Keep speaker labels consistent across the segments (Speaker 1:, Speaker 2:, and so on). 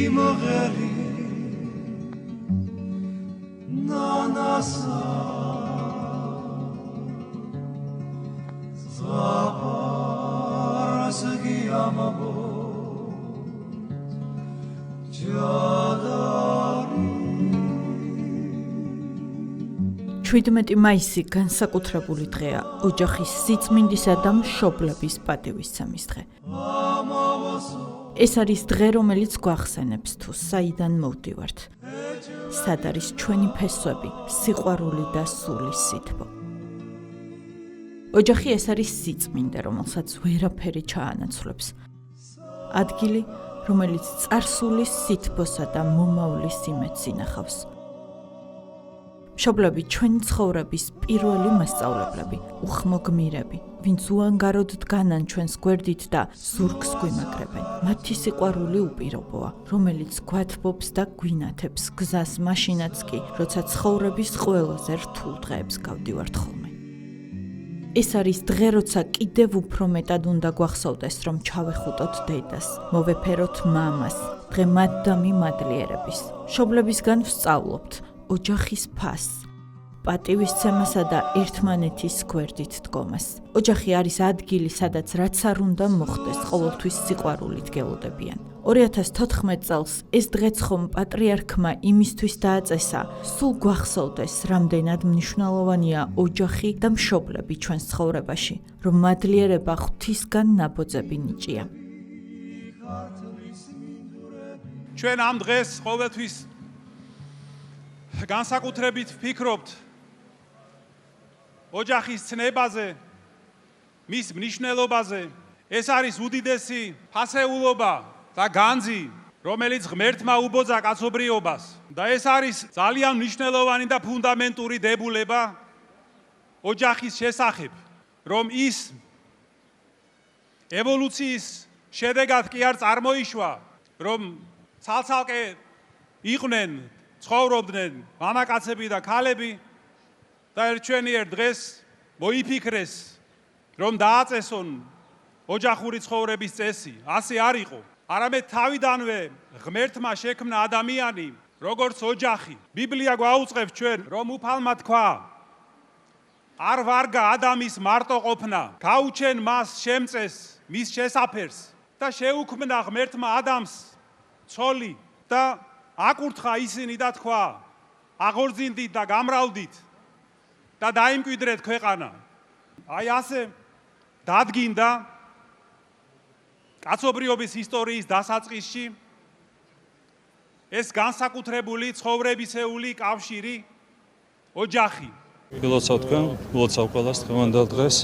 Speaker 1: სიმღერი ნანასა ზღაპარს გიამბო ჯადარი
Speaker 2: 17 მაისი განსაკუთრებული დღეა ოჯახის სიწმინდისა და მშობლების პატივისცემის დღე. ეს არის დღე, რომელიც გვახსენებს თუ საიდან მოვდივართ. სად არის ჩვენი ფესვები, სიყვარული და სულის სითბო. ოჯახი ეს არის სიწმინდე, რომელსაც ვერაფერი ჩაანაცვლებს. ადგილი, რომელიც წარსულის სითბოსა და მომავლის იმედს ინახავს. მშობლები ჩვენი ცხოვრების პირველი მასწავლებლები, უხმოგმირები, ვინც უანგაროდ დგანან ჩვენს გვერდით და ზურგს გვიმაგრებენ. მათი სიყვარული უპირობოა, რომელიც გვათბობს და გვინათებს გზას მაშინაც კი, როცა ცხოვრების ყველაზე რთულ დღეებს გავდივართ ხოლმე. ეს არის დღე, როცა კიდევ უფრო მეტად უნდა გვახსოვდეს, რომ ჩავეხუტოთ დედას, მოვეფეროთ მამას, დღე მათ და მიმადლიერების. მშობლებისგან ვსწავლობთ ოჯახის ფასს, პატივისცემასა და ერთმანეთის გვერდით დგომას. ოჯახი არის ადგილი, სადაც რაც არ უნდა მოხდეს, ყოველთვის სიყვარულით გელოდებიან. 2014 წელს ეს დღეც ხომ პატრიარქმა იმისთვის დააწესა, სულ გვახსოვდეს, რამდენად მნიშვნელოვანია ოჯახი და მშობლები ჩვენს ცხოვრებაში, რომ მადლიერება ღვთისგან ნაბოძები ნიჭია.
Speaker 3: ჩვენ ამ დღეს ყოველთვის განსაკუთრებით ვფიქრობთ ოჯახის ცნებაზე, მის მნიშვნელობაზე. ეს არის უდიდესი ფასეულობა და განძი, რომელიც ღმერთმა უბოძა კაცობრიობას და ეს არის ძალიან მნიშვნელოვანი და ფუნდამენტური დებულება ოჯახის შესახებ, რომ ის ევოლუციის შედეგად კი არ წარმოიშვა, რომ ცალ-ცალკე იყვნენ ცხოვრობდნენ მამაკაცები და ქალები და ერთჩვენიერ დღეს მოიფიქრეს, რომ დააწესონ ოჯახური ცხოვრების წესი. ასე არ იყო. არამედ თავიდანვე ღმერთმა შექმნა ადამიანი, როგორც ოჯახი. ბიბლია გვაუწყებს ჩვენ, რომ უფალმა თქვა: არ ვარგა ადამის მარტო ყოფნა, გაუჩენ მას შემწეს მის შესაფერს და შეუქმნა ღმერთმა ადამიანს ცოლი და აკურთხა ისინი და თქვა: აღორძინდით და გამრავლდით და დაიმკვიდრეთ ქვეყანა. აი ასე დადგინდა კაცობრიობის ისტორიის დასაწყისში ეს განსაკუთრებული ცხოვრებისეული კავშირი ოჯახი.
Speaker 4: გილოცავთ თქვენ, გილოცავ ყველას დღევანდელ დღეს.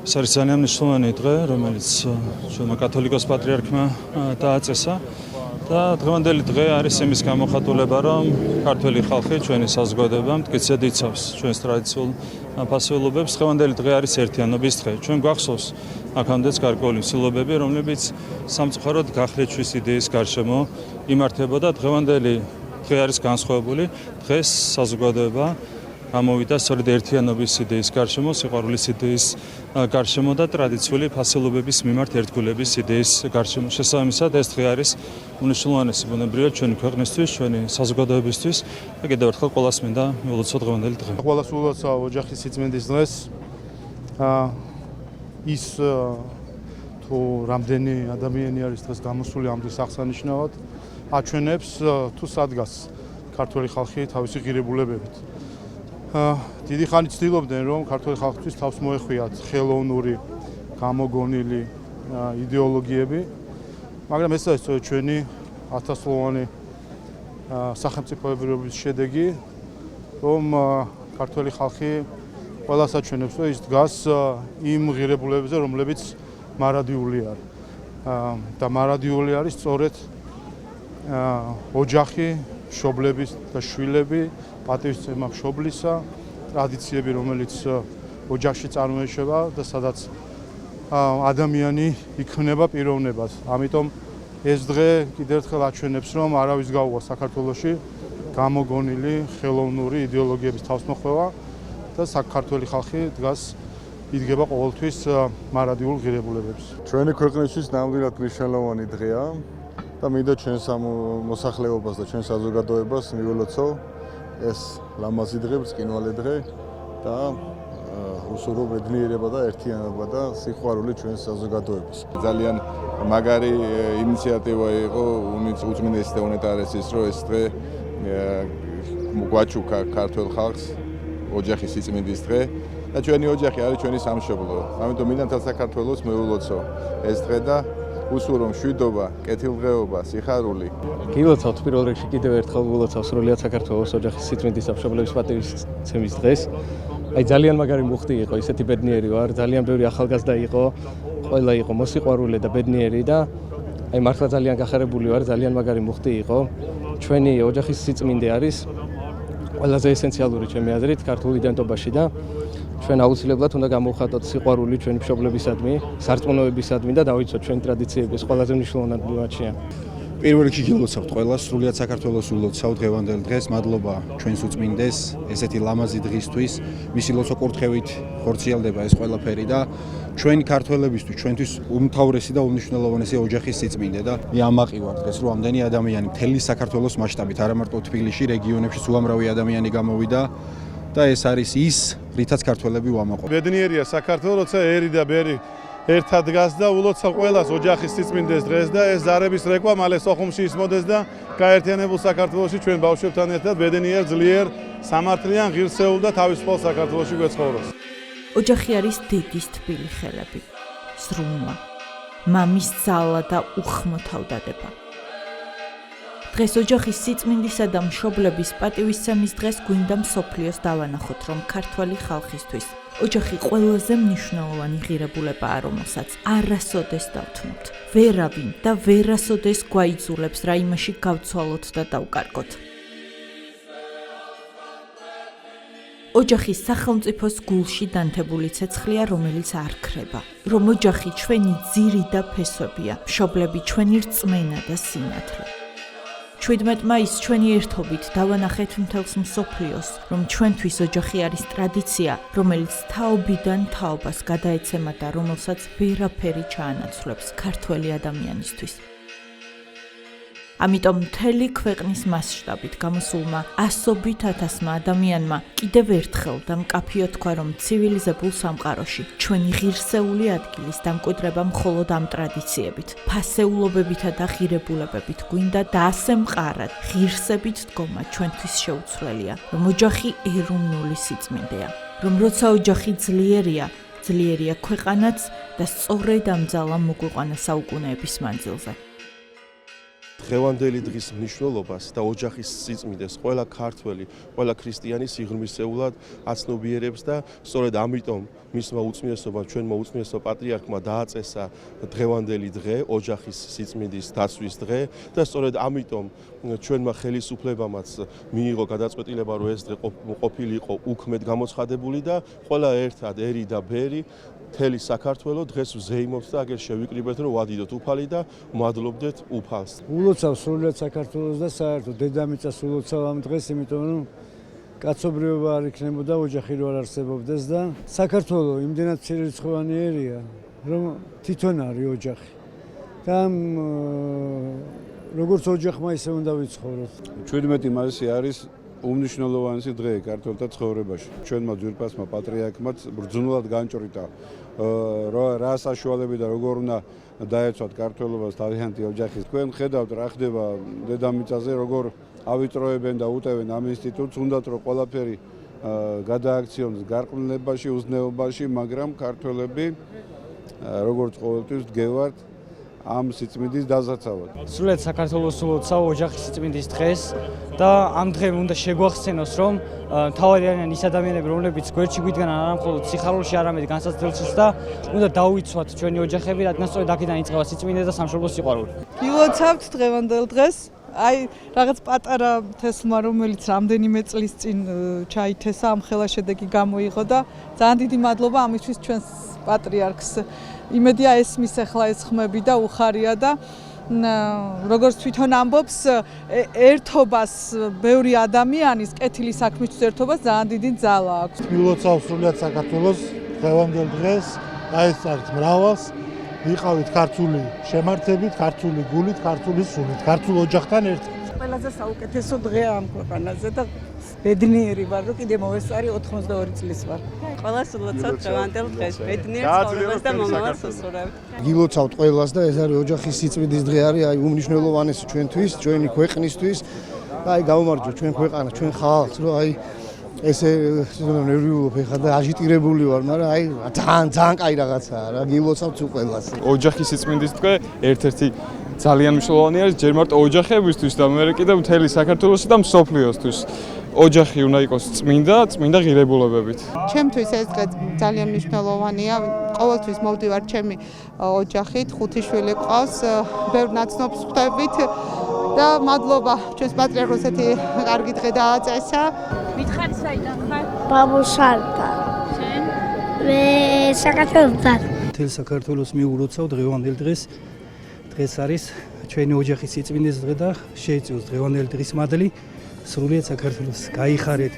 Speaker 4: ეს არის ძალიან მნიშვნელოვანი დღე, რომელიც ჩვენმა კათოლიკოს პატრიარქმა დააწესა. და დღევანდელი დღე არის იმის გამოხატულება, რომ ქართველი ხალხი ჩვენი საზოგადოება მტკიცედ იცავს ჩვენს ტრადიციულ ფასეულობებს. დღევანდელი დღე არის ერთიანობის დღე. ჩვენ გვახსოვს აქამდეც გარკვეული მსვლელობები, რომლებიც სამწუხაროდ გახლეჩვის იდეის გარშემო იმართებოდა. დღევანდელი დღე არის განსხვავებული. დღეს საზოგადოება გამოვიდა სწორედ ერთიანობის იდეის გარშემო, სიყვარულის იდეის გარშემო და ტრადიციული ფასეულობების მიმართ ერთგულების იდეის გარშემო. შესაბამისად, ეს დღე არის უნიშნულოვანესი ბუნებრივად ჩვენი ქვეყნისთვის, ჩვენი საზოგადოებისთვის და კიდევ ერთხელ ყველას მინდა მივულოცოთ დღევანდელი დღე.
Speaker 5: ყველას ულოცავ ოჯახის სიწმინდის დღეს. ის თუ რამდენი ადამიანი არის დღეს გამოსული ამ დღის აღსანიშნავად, აჩვენებს თუ სადგას ქართველი ხალხი თავისი ღირებულებებით. დიდი ხანი ცდილობდნენ, რომ ქართველი ხალხისთვის თავს მოეხვიათ ხელოვნური, გამოგონილი იდეოლოგიები, მაგრამ ეს არის ჩვენი ათასწლოვანი სახელმწიფოებრიობის შედეგი, რომ ქართველი ხალხი ყველას აჩვენებს, რომ ის დგას იმ ღირებულებებზე, რომლებიც მარადიული არის. და მარადიული არის სწორედ ოჯახი, მშობლების და შვილები, პატივისცემა მშობლისა, ტრადიციები, რომელიც ოჯახში წარმოეშვება და სადაც ადამიანი იქმნება პიროვნებას. ამიტომ ეს დღე კიდევ ერთხელ აჩვენებს, რომ არავის გაუღა საქართველოში გამოგონილი ხელოვნური იდეოლოგიების თავსმოხვევა და საქართველოს ხალხი დგას იდგება ყოველთვის მარადიულ ღირებულებებს.
Speaker 6: ჩვენი ქვეყნისთვის ნამდვილად მნიშვნელოვანი დღეა. და მინდა ჩვენს ამ მოსახლეობას და ჩვენს საზოგადოებას მიველოცო ეს ლამაზი დღე, ბრწყინვალე დღე და უსურო ბედნიერება და ერთიანობა და სიყვარული ჩვენს საზოგადოებას. ძალიან მაგარი ინიციატივა იყო უწმინდესი და უნეტარესის, რომ ეს დღე გვაჩუქა ქართულ ხალხს ოჯახის სიწმინდის დღე და ჩვენი ოჯახი არის ჩვენი სამშობლო. ამიტომ მინდა მთელ საქართველოს მევულოცო ეს დღე და უსურო მშვიდობა, კეთილდღეობა, სიხარული.
Speaker 7: გილოცავთ პირველ რიგში კიდევ ერთხელ გულოცავ სრულიად საქართველოს ოჯახის სიწმინდის სამშობლოების პატივისცემის დღეს. აი ძალიან მაგარი მუხტი იყო, ისეთი ბედნიერი ვარ, ძალიან ბევრი ახალგაზრდა იყო, ყველა იყო მოსიყვარულე და ბედნიერი და აი მართლა ძალიან გახარებული ვარ, ძალიან მაგარი მუხტი იყო. ჩვენი ოჯახის სიწმინდე არის ყველაზე ესენციალური ჩემი აზრით ქართულ იდენტობაში და ჩვენ აუცილებლად უნდა გამოვხატოთ სიყვარული ჩვენი მშობლებისადმი, სარწმუნოებისადმი და დავიცოთ ჩვენი ტრადიციების ყველაზე მნიშვნელოვანი მიმართია.
Speaker 8: პირველ რიგში გილოცავთ ყველას, სრულიად საქართველოს ულოცავთ დღევანდელ დღეს. მადლობა ჩვენს უწმინდეს ესეთი ლამაზი დღისთვის. მისი ლოცვა კურთხევით ხორციელდება ეს ყველაფერი და ჩვენი ქართველებისთვის, ჩვენთვის უმთავრესი და უმნიშვნელოვანესი ოჯახის სიწმინდე და ამაყივარ დღეს, რომ ამდენი ადამიანი მთელი საქართველოს მასშტაბით, არა მარტო თბილისში, რეგიონებში უამრავი ადამიანი გამოვიდა და ეს არის ის, რითაც ქართველები ვამაყობთ.
Speaker 5: ბედნიერია საქართველო, როცა ერი და ბერი ერთად დგას და ულოცავ ყველას ოჯახის სიწმინდეს დღეს და ეს ზარების რეკვა მალე სოხუმში ისმოდეს და გაერთიანებულ საქართველოში ჩვენ ბავშვებთან ერთად ბედნიერ, ძლიერ, სამართლიან, ღირსეულ და თავისუფალ საქართველოში გვეცხოვროს.
Speaker 2: ოჯახი არის დედის თბილი ხელები, სრულმა, მამის ძალა და უხმო თავდადება. დღეს ოჯახის სიწმინდისა და მშობლების პატივისცემის დღეს გვინდა მსოფლიოს დავანახოთ, რომ ქართველი ხალხისთვის ოჯახი ყველაზე მნიშვნელოვანი ღირებულებაა, რომელსაც არასოდეს დავთმოთ. ვერავინ და ვერასოდეს გვაიძულებს რა იმაში გავცვალოთ და დავკარგოთ. ოჯახი სახელმწიფოს გულში დანთებული ცეცხლია, რომელიც არ ქრება. რომ ოჯახი ჩვენი ძირი და ფესვებია, მშობლები ჩვენი რწმენა და სინათლე. 17 მაისს ჩვენი ერთობით დავანახეთ მთელს მსოფლიოს, რომ ჩვენთვის ოჯახი არის ტრადიცია, რომელიც თაობიდან თაობას გადაეცემა და რომელსაც ვერაფერი ჩაანაცვლებს ქართველი ადამიანისთვის. ამიტომ მთელი ქვეყნის მასშტაბით გამოსულმა ასობით ათასმა ადამიანმა კიდევ ერთხელ და მკაფიო თქვა, რომ ცივილიზებულ სამყაროში ჩვენი ღირსეული ადგილის დამკვიდრება მხოლოდ ამ ტრადიციებით, ფასეულობებითა და ღირებულებებით გვინდა და ასე მყარად ღირსებით დგომა ჩვენთვის შეუცვლელია, რომ ოჯახი ეროვნული სიწმინდეა, რომ როცა ოჯახი ძლიერია, ძლიერია ქვეყანაც და სწორედ ამ ძალამ მოგვიყვანა საუკუნეების მანძილზე.
Speaker 9: დღევანდელი დღის მნიშვნელობას და ოჯახის სიწმინდეს ყველა ქართველი, ყველა ქრისტიანი სიღრმისეულად აცნობიერებს და სწორედ ამიტომ მისმა უწმინდესობამ, ჩვენმა უწმინდესო პატრიარქმა დააწესა დღევანდელი დღე, ოჯახის სიწმინდის დაცვის დღე და სწორედ ამიტომ ჩვენმა ხელისუფლებამაც მიიღო გადაწყვეტილება, რომ ეს დღე ყოფილიყო უქმედ გამოცხადებული და ყველა ერთად ერი და ბერი მთელი საქართველო დღეს ვზეიმობთ და აგერ შევიკრიბეთ, რომ ვადიდოთ უფალი და ვმადლობდეთ უფალს.
Speaker 10: ულოცავ სრულიად საქართველოს და საერთოდ დედამიწას ულოცავ ამ დღეს, იმიტომ რომ კაცობრიობა არ იქნებოდა, ოჯახი რო არ არსებობდეს და საქართველო იმდენად მცირერიცხოვანი ერია, რომ თვითონ არის ოჯახი. და როგორც ოჯახმა ისე უნდა ვიცხოვროთ.
Speaker 11: 17 მაისი არის უმნიშვნელოვანესი დღე ქართველთა ცხოვრებაში. ჩვენმა ძვირფასმა პატრიარქმაც ბრძნულად განჭრიდა რა საშუალები და როგორ უნდა დაეცვათ ქართველობას თავიანთი ოჯახის. თქვენ ხედავთ რა ხდება დედამიწაზე, როგორ ავიწროებენ და უტევენ ამ ინსტიტუტს, უნდათ რომ ყველაფერი გადააქციონოს გარყვნილებაში, უზნეობაში, მაგრამ ქართველები როგორც ყოველთვის დგევართ ამ სიწმინდის დასაცავად.
Speaker 7: სრულიად საქართველოს ულოცავ ოჯახის სიწმინდის დღეს და ამ დღემ უნდა შეგვახსენოს, რომ თავარი არიან ის ადამიანები, რომლებიც გვერდში გვიდგანან არა მხოლოდ სიხარულში, არამედ განსაცდელშიც და უნდა დავიცვათ ჩვენი ოჯახები, რადგან სწორედ აქედან იწყება სიწმინდე და სამშობლოს სიყვარული.
Speaker 12: გილოცავთ დღევანდელ დღეს. აი რაღაც პატარა თესლმა, რომელიც რამდენიმე წლის წინ ჩაითესა, ამ ხელა შედეგი გამოიღო და ძალიან დიდი მადლობა ამისთვის ჩვენს პატრიარქს. იმედია ესმის ახლა ეს ხმები და უხარია და როგორც თვითონ ამბობს, ერთობას ბევრი ადამიანის კეთილი საქმისთვის ერთობას ძალიან დიდი ძალა აქვს.
Speaker 5: გილოცავ სრულიად საქართველოს დღევანდელ დღეს, აი ეს არის მრავალს ვიყავით ქართული შემართებით, ქართული გულით, ქართული სულით, ქართულ ოჯახთან ერთად.
Speaker 12: ყველაზე საუკეთესო დღეა ამ ქვეყანაზე და ბედნიერი ვარ, რომ კიდე მოვესწარი 82 წლის ვარ.
Speaker 13: ყველას ულოცავთ დღევანდელ დღეს. ბედნიერ ცხოვრებას და მომავალს უსურვებთ.
Speaker 10: გილოცავთ ყველას და ეს არის ოჯახის სიწმინდის დღე არის, აი უმნიშვნელოვანესი ჩვენთვის, ჩვენი ქვეყნისთვის. აი გავუმარჯოთ ჩვენ ქვეყანას, ჩვენ ხალხს, რომ აი ესე ნერვიულობ ეხლა და აჟიტირებული ვარ, მაგრამ აი ძალიან კაი რაღაცაა რა, გილოცავთ ყველას.
Speaker 14: ოჯახის სიწმინდის დღე ერთ-ერთი ძალიან მნიშვნელოვანი არის ჯერ მარტო ოჯახებისთვის და მე კიდევ მთელი საქართველოსი და მსოფლიოსთვის. ოჯახი უნდა იყოს წმინდა ღირებულებებით.
Speaker 15: ჩემთვის ეს დღე ძალიან მნიშვნელოვანია. ყოველთვის მოვდივარ ჩემი ოჯახით, 5 შვილი ყავს, ბევრ ნაცნობს ხვდებით და მადლობა ჩვენს პატრიარქს ესეთი კარგი დღე დააწესა.
Speaker 16: მითხარი საიდან ხარ?
Speaker 17: ბაბუშალთან.
Speaker 16: შენ?
Speaker 17: მე საქართველოსთან.
Speaker 18: მთელ საქართველოს მიულოცავ დღევანდელ დღეს. დღეს არის ჩვენი ოჯახის სიწმინდის დღე და შეიწევს დღევანდელი დღის მადლი. სრულიად საქართველოს გაიხარეთ.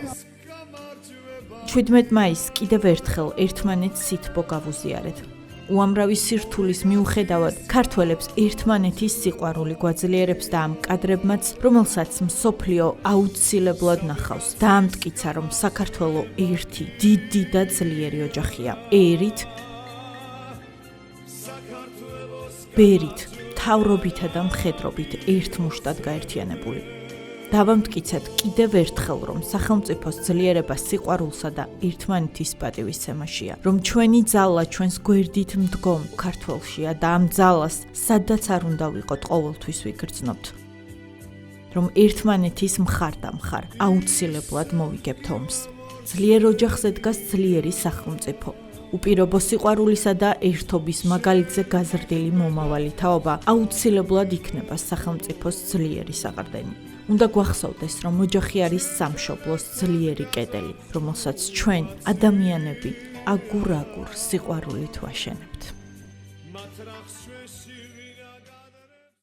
Speaker 2: 17 მაისს კიდევ ერთხელ ერთმანეთს სითბო გავუზიარეთ. უამრავი სირთულის მიუხედავად ქართველებს ერთმანეთის სიყვარული გვაძლიერებს და ამ კადრებმაც, რომელსაც მსოფლიო აუცილებლად ნახავს, დაამტკიცა, რომ საქართველო ერთი დიდი და ძლიერი ოჯახია. ერით, ბერით, თავრობითა და მხედრობით ერთმუშტად გაერთიანებული. დავამტკიცეთ კიდევ ერთხელ, რომ სახელმწიფოს ძლიერება სიყვარულსა და ერთმანეთის პატივისცემაშია, რომ ჩვენი ძალა ჩვენს გვერდით მდგომ ქართველშია და ამ ძალას სადაც არ უნდა ვიყოთ ყოველთვის ვიგრძნობთ. რომ ერთმანეთის მხარდამხარ აუცილებლად მოვიგებთ ომს. ძლიერ ოჯახზე დგას ძლიერი სახელმწიფო. უპირობო სიყვარულისა და ერთობის მაგალითზე გაზრდილი მომავალი თაობა აუცილებლად იქნება სახელმწიფოს ძლიერი საყრდენი. უნდა გვახსოვდეს, რომ ოჯახი არის სამშობლოს ძლიერი კედელი, რომელსაც ჩვენ ადამიანები აგურ-აგურ სიყვარულით ვაშენებთ.